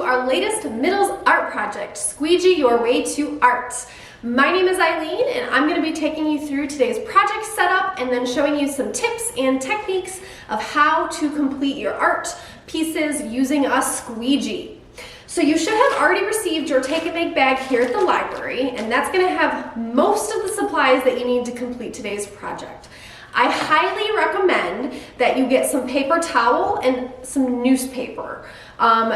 to our latest middles art project, Squeegee Your Way to Art. My name is Eileen and I'm going to be taking you through today's project setup and then showing you some tips and techniques of how to complete your art pieces using a squeegee. So you should have already received your take and make bag here at the library, and that's going to have most of the supplies that you need to complete today's project. I highly recommend that you get some paper towel and some newspaper.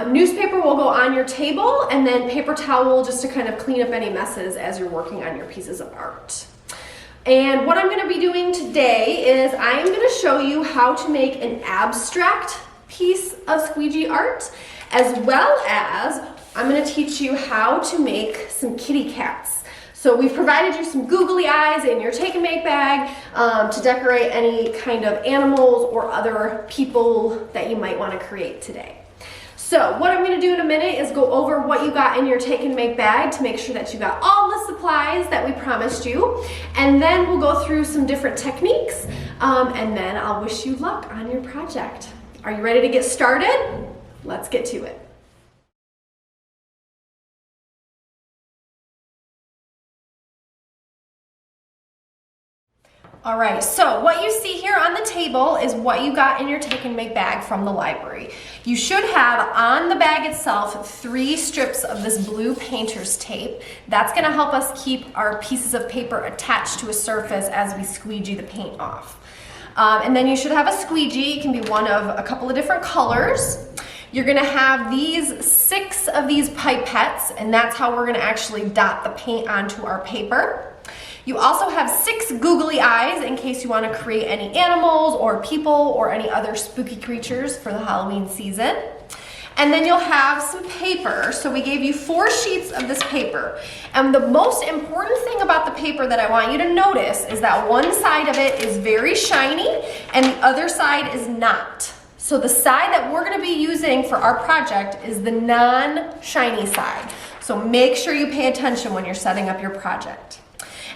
Newspaper will go on your table, and then paper towel just to kind of clean up any messes as you're working on your pieces of art. And what I'm going to be doing today is I am going to show you how to make an abstract piece of squeegee art, as well as I'm going to teach you how to make some kitty cats. So we've provided you some googly eyes in your take and make bag to decorate any kind of animals or other people that you might want to create today. So what I'm going to do in a minute is go over what you got in your take and make bag to make sure that you got all the supplies that we promised you, and then we'll go through some different techniques, and then I'll wish you luck on your project. Are you ready to get started? Let's get to it. All right, so what you see here on the table is what you got in your take and make bag from the library. You should have on the bag itself 3 strips of this blue painter's tape. That's gonna help us keep our pieces of paper attached to a surface as we squeegee the paint off. And then you should have a squeegee. It can be one of a couple of different colors. You're gonna have these 6 of these pipettes, and that's how we're gonna actually dot the paint onto our paper. You also have 6 googly eyes in case you want to create any animals or people or any other spooky creatures for the Halloween season. And then you'll have some paper. So we gave you 4 sheets of this paper. And the most important thing about the paper that I want you to notice is that one side of it is very shiny and the other side is not. So the side that we're going to be using for our project is the non-shiny side. So make sure you pay attention when you're setting up your project.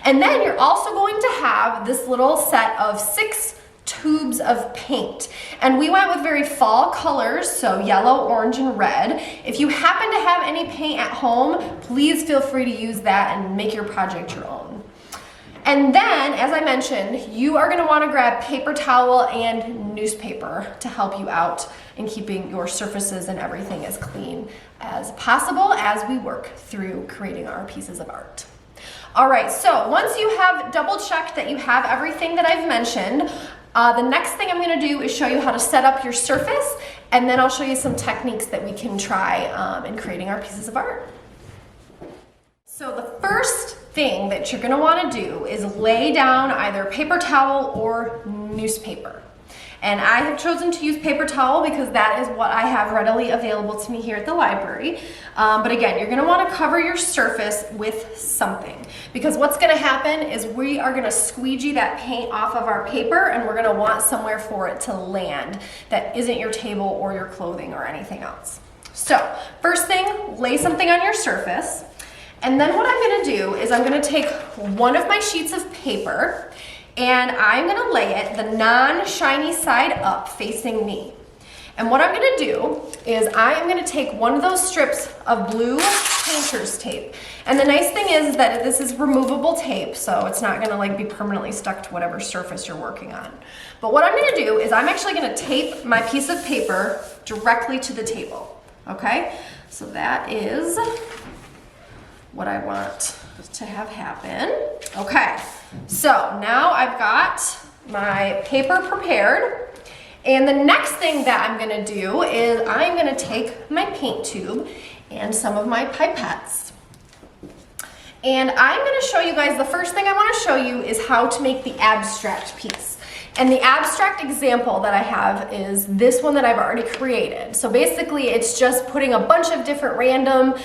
And then you're also going to have this little set of 6 tubes of paint. And we went with very fall colors, so yellow, orange, and red. If you happen to have any paint at home, please feel free to use that and make your project your own. And then, as I mentioned, you are going to want to grab paper towel and newspaper to help you out in keeping your surfaces and everything as clean as possible as we work through creating our pieces of art. All right, so once you have double checked that you have everything that I've mentioned, the next thing I'm going to do is show you how to set up your surface, and then I'll show you some techniques that we can try in creating our pieces of art. So the first thing that you're going to want to do is lay down either paper towel or newspaper. And I have chosen to use paper towel because that is what I have readily available to me here at the library. But again, you're going to want to cover your surface with something, because what's going to happen is we are going to squeegee that paint off of our paper, and we're going to want somewhere for it to land that isn't your table or your clothing or anything else. So first thing, lay something on your surface. And then what I'm going to do is I'm going to take one of my sheets of paper, and I'm going to lay it the non-shiny side up facing me. And what I'm going to do is I am going to take one of those strips of blue painter's tape. And the nice thing is that this is removable tape, so it's not going to like be permanently stuck to whatever surface you're working on. But what I'm going to do is I'm actually going to tape my piece of paper directly to the table. Okay? So that is what I want to have happen. Okay, so now I've got my paper prepared, and the next thing that I'm going to do is I'm going to take my paint tube and some of my pipettes, and I'm going to show you guys, the first thing I want to show you is how to make the abstract piece. And the abstract example that I have is this one that I've already created. So basically it's just putting a bunch of different random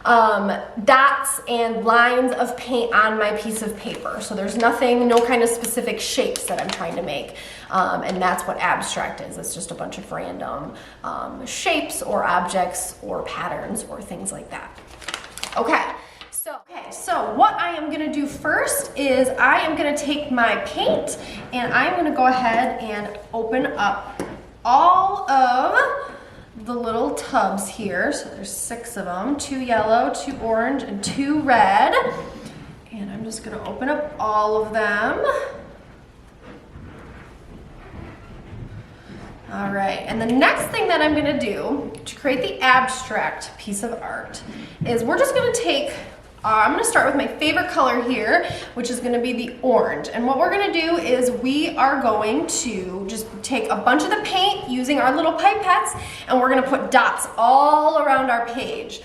dots and lines of paint on my piece of paper. So there's nothing, no kind of specific shapes that I'm trying to make. And that's what abstract is. It's just a bunch of random shapes or objects or patterns or things like that. Okay. So what I am going to do first is I am going to take my paint and I'm going to go ahead and open up all of the little tubs here. So there's 6 of them, 2 yellow, 2 orange, and 2 red. And I'm just gonna open up all of them. All right, and the next thing that I'm gonna do to create the abstract piece of art is we're just gonna take, I'm gonna start with my favorite color here, which is gonna be the orange. And what we're gonna do is we are going to just take a bunch of the paint using our little pipettes, and we're gonna put dots all around our page.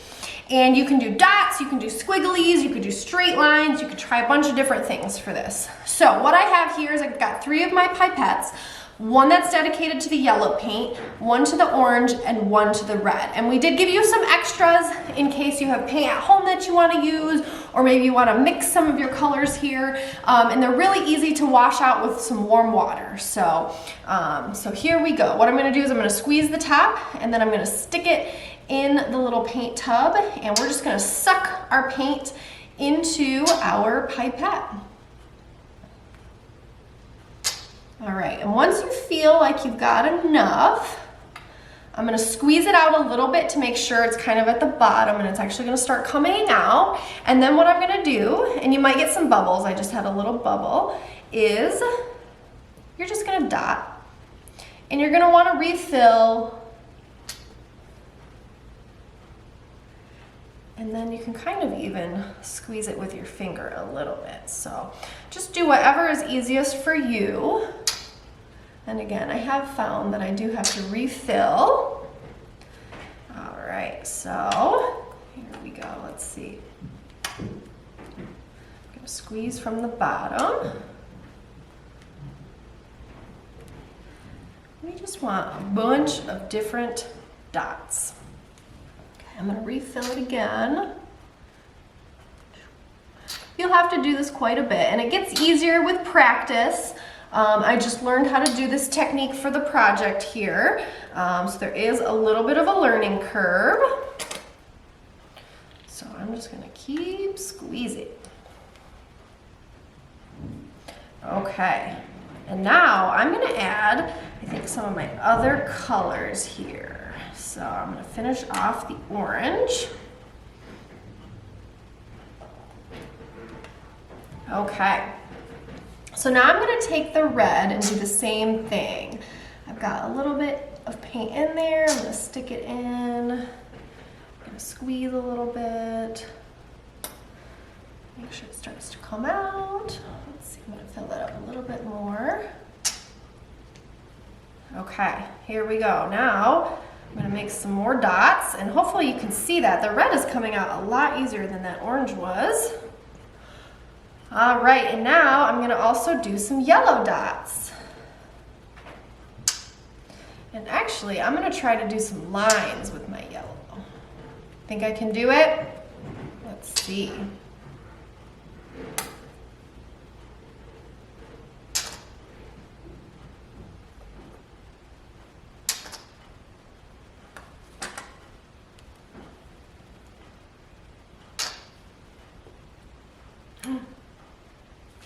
And you can do dots, you can do squigglies, you could do straight lines, you could try a bunch of different things for this. So what I have here is I've got 3 of my pipettes, one that's dedicated to the yellow paint, one to the orange, and one to the red. And we did give you some extras in case you have paint at home that you want to use, or maybe you want to mix some of your colors here. And they're really easy to wash out with some warm water. So, so here we go. What I'm going to do is I'm going to squeeze the top, and then I'm going to stick it in the little paint tub, and we're just going to suck our paint into our pipette. All right, and once you feel like you've got enough, I'm gonna squeeze it out a little bit to make sure it's kind of at the bottom and it's actually gonna start coming out. And then what I'm gonna do, and you might get some bubbles, I just had a little bubble, is you're just gonna dot. And you're gonna wanna refill. And then you can kind of even squeeze it with your finger a little bit. So just do whatever is easiest for you. And again, I have found that I do have to refill. All right, so here we go, let's see. I'm gonna squeeze from the bottom. We just want a bunch of different dots. I'm going to refill it again. You'll have to do this quite a bit, and it gets easier with practice. I just learned how to do this technique for the project here. So there is a little bit of a learning curve. So I'm just going to keep squeezing. Okay, and now I'm going to add, I think, some of my other colors here. So I'm going to finish off the orange. Okay, so now I'm going to take the red and do the same thing. I've got a little bit of paint in there. I'm going to stick it in. I'm going to squeeze a little bit. Make sure it starts to come out. Let's see, I'm going to fill that up a little bit more. Okay, here we go. Now I'm going to make some more dots, and hopefully you can see that. The red is coming out a lot easier than that orange was. All right, and now I'm going to also do some yellow dots. And actually, I'm going to try to do some lines with my yellow. Think I can do it? Let's see.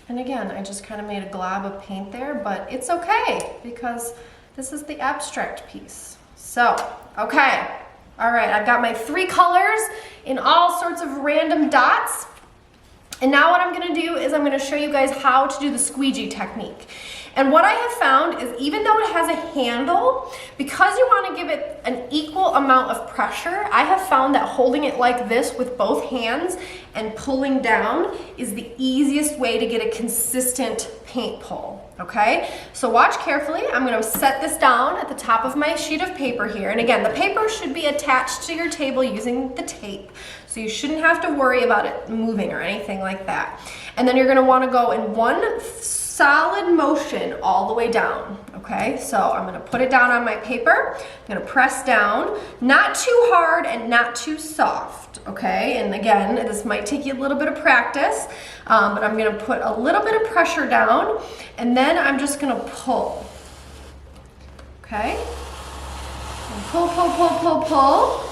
And again, I just kind of made a glob of paint there, but it's okay because this is the abstract piece. So, okay, all right, I've got my 3 colors in all sorts of random dots. And now what I'm gonna do is I'm gonna show you guys how to do the squeegee technique. And what I have found is even though it has a handle, because you want to give it an equal amount of pressure, I have found that holding it like this with both hands and pulling down is the easiest way to get a consistent paint pull, okay? So watch carefully. I'm going to set this down at the top of my sheet of paper here. And again, the paper should be attached to your table using the tape, so you shouldn't have to worry about it moving or anything like that. And then you're going to want to go in one solid motion all the way down, okay? So I'm gonna put it down on my paper, I'm gonna press down, not too hard and not too soft, okay? And again, this might take you a little bit of practice, but I'm gonna put a little bit of pressure down, and then I'm just gonna pull, okay? And pull, pull, pull, pull, pull.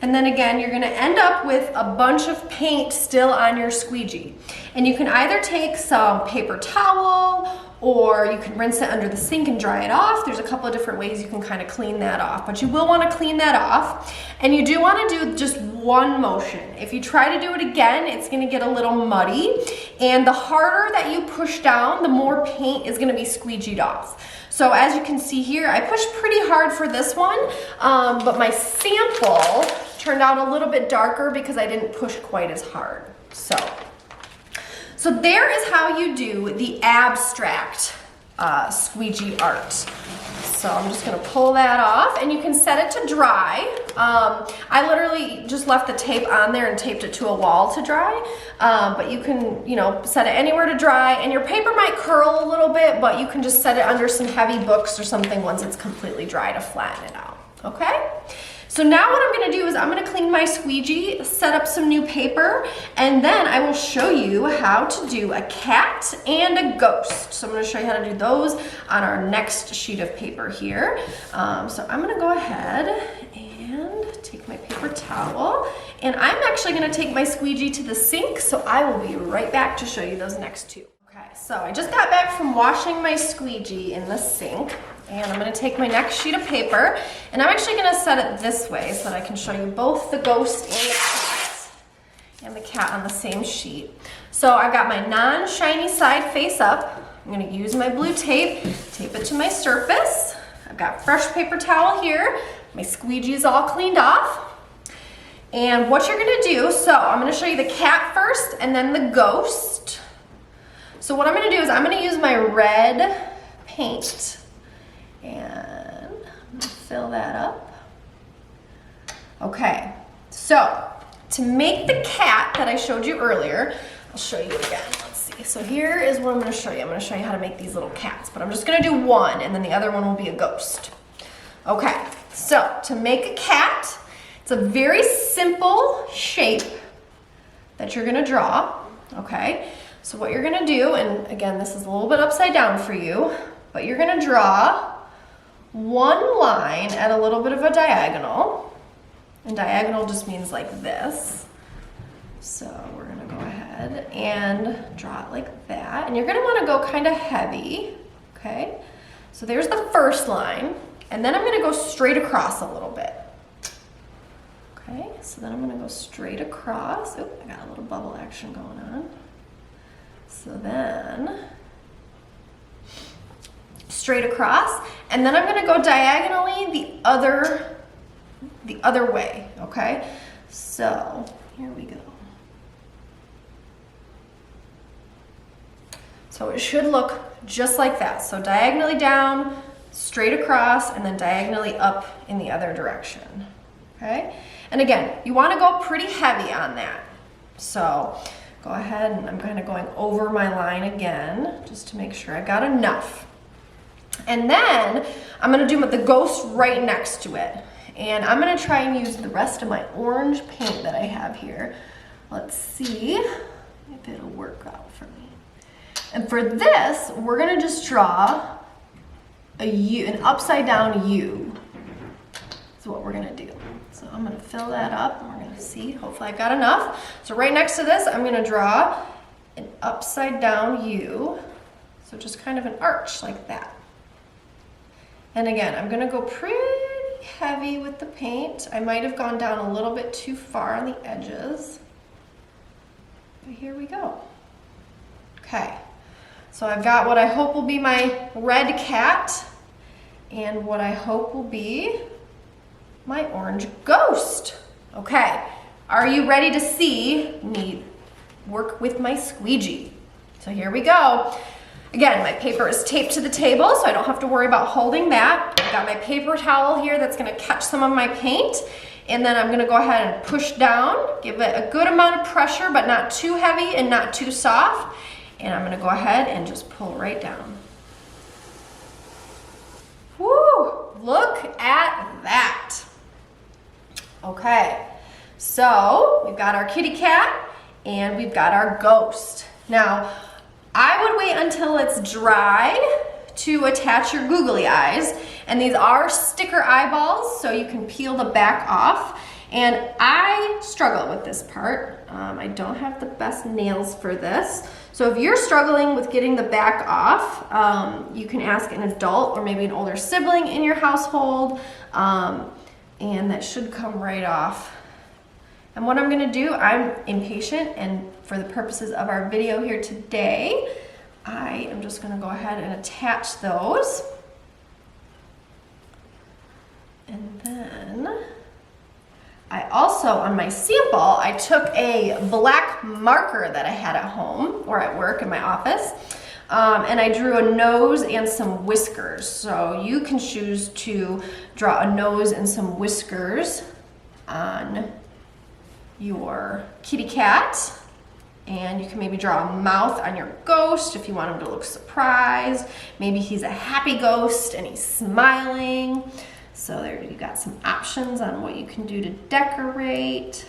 And then again, you're gonna end up with a bunch of paint still on your squeegee. And you can either take some paper towel or you can rinse it under the sink and dry it off. There's a couple of different ways you can kind of clean that off, but you will want to clean that off. And you do want to do just one motion. If you try to do it again, it's going to get a little muddy, and the harder that you push down, the more paint is going to be squeegeed off. So as you can see here, I pushed pretty hard for this one, but my sample turned out a little bit darker because I didn't push quite as hard. So there is how you do the abstract squeegee art. So I'm just gonna pull that off, and you can set it to dry. I literally just left the tape on there and taped it to a wall to dry, but you can, set it anywhere to dry, and your paper might curl a little bit, but you can just set it under some heavy books or something once it's completely dry to flatten it out, okay? So now what I'm gonna do is I'm gonna clean my squeegee, set up some new paper, and then I will show you how to do a cat and a ghost. So I'm gonna show you how to do those on our next sheet of paper here. So I'm gonna go ahead and take my paper towel, and I'm actually gonna take my squeegee to the sink, so I will be right back to show you those next two. Okay, so I just got back from washing my squeegee in the sink. And I'm gonna take my next sheet of paper, and I'm actually gonna set it this way so that I can show you both the ghost and the cat on the same sheet. So I've got my non-shiny side face up. I'm gonna use my blue tape it to my surface. I've got fresh paper towel here. My squeegee is all cleaned off. And what you're gonna do, so I'm gonna show you the cat first and then the ghost. So what I'm gonna do is I'm gonna use my red paint, and I'm gonna fill that up. Okay, so to make the cat that I showed you earlier, I'll show you again. Let's see. So here is what I'm gonna show you. I'm gonna show you how to make these little cats, but I'm just gonna do one, and then the other one will be a ghost. Okay, so to make a cat, it's a very simple shape that you're gonna draw, okay? So what you're gonna do, and again, this is a little bit upside down for you, but you're gonna draw one line at a little bit of a diagonal, and diagonal just means like this. So we're gonna go ahead and draw it like that, and you're gonna wanna go kind of heavy, okay? So there's the first line, and then I'm gonna go straight across a little bit. Okay, so then I'm gonna go straight across. Oh, I got a little bubble action going on. So then, straight across, and then I'm gonna go diagonally the other way, okay? So, here we go. So it should look just like that. So diagonally down, straight across, and then diagonally up in the other direction, okay? And again, you wanna go pretty heavy on that. So go ahead, and I'm kind of going over my line again, just to make sure I've got enough. And then I'm gonna do the ghost right next to it. And I'm gonna try and use the rest of my orange paint that I have here. Let's see if it'll work out for me. And for this, we're gonna just draw a U, an upside down U. That's what we're gonna do. So I'm gonna fill that up, and we're gonna see, hopefully I've got enough. So right next to this, I'm gonna draw an upside down U. So just kind of an arch like that. And again, I'm gonna go pretty heavy with the paint. I might have gone down a little bit too far on the edges. But here we go. Okay, so I've got what I hope will be my red cat, and what I hope will be my orange ghost. Okay, are you ready to see me work with my squeegee? So here we go. Again, my paper is taped to the table, so I don't have to worry about holding that. I've got my paper towel here that's gonna catch some of my paint, and then I'm gonna go ahead and push down, give it a good amount of pressure, but not too heavy and not too soft. And I'm gonna go ahead and just pull right down. Woo, look at that. Okay, so we've got our kitty cat and we've got our ghost. Now, I would wait until it's dry to attach your googly eyes, and these are sticker eyeballs, so you can peel the back off. And I struggle with this part. I don't have the best nails for this. So if you're struggling with getting the back off, you can ask an adult or maybe an older sibling in your household, and that should come right off. And what I'm gonna do, I'm impatient, and for the purposes of our video here today, I am just gonna go ahead and attach those. And then I also, on my sample, I took a black marker that I had at home or at work in my office, and I drew a nose and some whiskers. So you can choose to draw a nose and some whiskers on your kitty cat, and you can maybe draw a mouth on your ghost if you want him to look surprised. Maybe he's a happy ghost and he's smiling. So there you got some options on what you can do to decorate.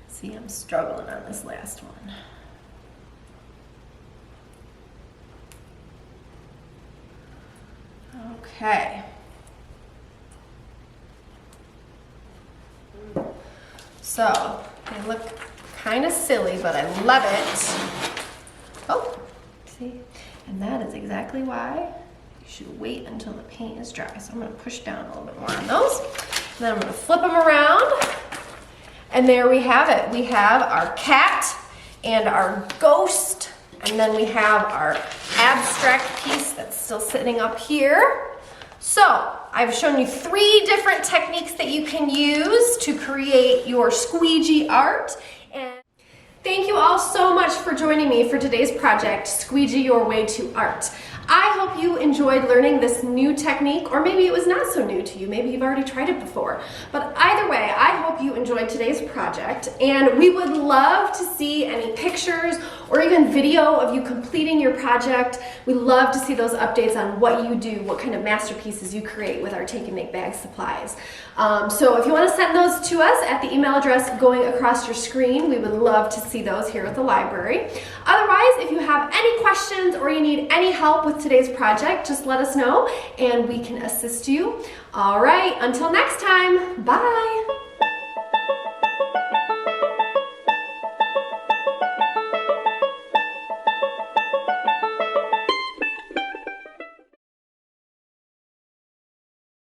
See, I'm struggling on this last one. Okay. So they look kind of silly, but I love it. Oh, see? And that is exactly why you should wait until the paint is dry. So I'm going to push down a little bit more on those. And then I'm going to flip them around. And there we have it. We have our cat and our ghost. And then we have our abstract piece that's still sitting up here. So I've shown you 3 different techniques that you can use to create your squeegee art. And thank you all so much for joining me for today's project, Squeegee Your Way to Art. I hope you enjoyed learning this new technique, or maybe it was not so new to you. Maybe you've already tried it before. But either way, I hope you enjoyed today's project, and we would love to see any pictures or even video of you completing your project. We love to see those updates on what you do, what kind of masterpieces you create with our Take and Make Bag supplies. So if you want to send those to us at the email address going across your screen, we would love to see those here at the library. Otherwise, if you have any questions or you need any help with today's project, just let us know and we can assist you. All right, until next time, bye.